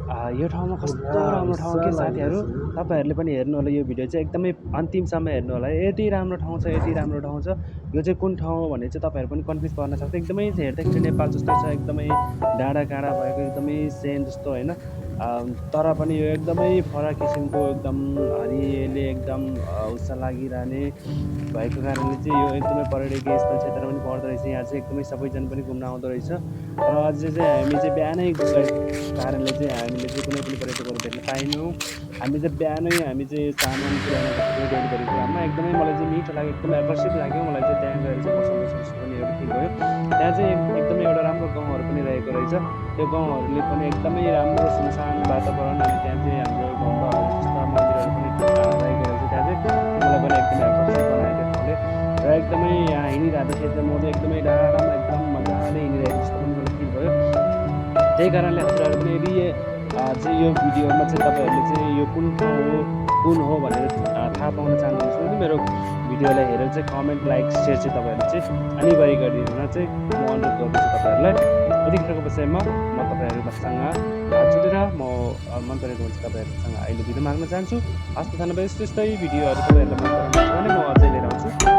यो ठाउँमा कस्तो राम्रो ठाउँ के साथीहरू, तपाईँहरूले पनि हेर्नु होला यो भिडियो चाहिँ एकदमै अन्तिमसम्म हेर्नु होला। यति राम्रो ठाउँ छ, यति राम्रो ठाउँ छ। यो चाहिँ कुन ठाउँ हो भने चाहिँ तपाईँहरू पनि कन्फ्युज पर्न सक्छ। एकदमै हेर्दाखेरि नेपाल जस्तो छ, एकदमै डाँडा काँडा भएको एकदमै सेम जस्तो होइन। तर पनि यो एकदमै फरक किसिमको एकदम हरियाली एकदम उत्साह लागिरहने भएको कारणले चाहिँ यो एकदमै पर्यटकीय स्थल क्षेत्र पनि पर्दो रहेछ। यहाँ चाहिँ एकदमै सबैजना पनि घुम्न आउँदो रहेछ। र अझै चाहिँ हामी चाहिँ बिहानै गएको कारणले चाहिँ हामीले चाहिँ कुनै पनि पर्यटकहरू भेट्न पाएनौँ। हामी चाहिँ बिहानै हामी चाहिँ सामान पुऱ्याउनको रेडी गरेको कुरामा एकदमै मलाई चाहिँ मिठो लाग्यो, एकदमै आकर्षित लाग्यो। मलाई चाहिँ त्यहाँ गएर चाहिँ बस्नु जस्तो पनि एउटा फिल भयो। त्यहाँ चाहिँ एकदमै एउटा राम्रो गाउँहरू पनि रहेको रहेछ। त्यो गाउँहरूले पनि एकदमै राम्रो सुनसान वातावरण, अनि त्यहाँ चाहिँ हाम्रो गुम्बाहरू जस्ता मन्दिरहरू पनि रहेको रहेछ। त्यहाँ चाहिँ मलाई पनि एकदमै आकर्षित बनायो त्यो ठाउँले। र एकदमै यहाँ हिँडिरहँदाखेरि चाहिँ म चाहिँ एकदमै डाँडामा एकदम मजाले हिँडिरहेको जस्तो पनि मलाई फिल भयो। त्यही कारणले हजुरहरू पनि यदि चाहिँ यो भिडियोमा चाहिँ तपाईँहरूले चाहिँ यो कुन ठाउँ हो कुन हो भनेर थाहा पाउन चाहनुहुन्छ भने मेरो भिडियोलाई हेरेर चाहिँ कमेन्ट लाइक सेयर चाहिँ तपाईँहरूले चाहिँ अनिवार्य गरिदिन चाहिँ म अनुरोध गर्दछु तपाईँहरूलाई। यतिखेरको विषयमा म तपाईँहरूसँग छुटेर म मन परेको हुन्छ तपाईँहरूसँग अहिले भिडियो माग्न चाहन्छु। हस्त धन्यवाद। यस्तै भिडियोहरू तपाईँहरूलाई मन पराउनुहुन्छ भने म अझै लिएर आउँछु।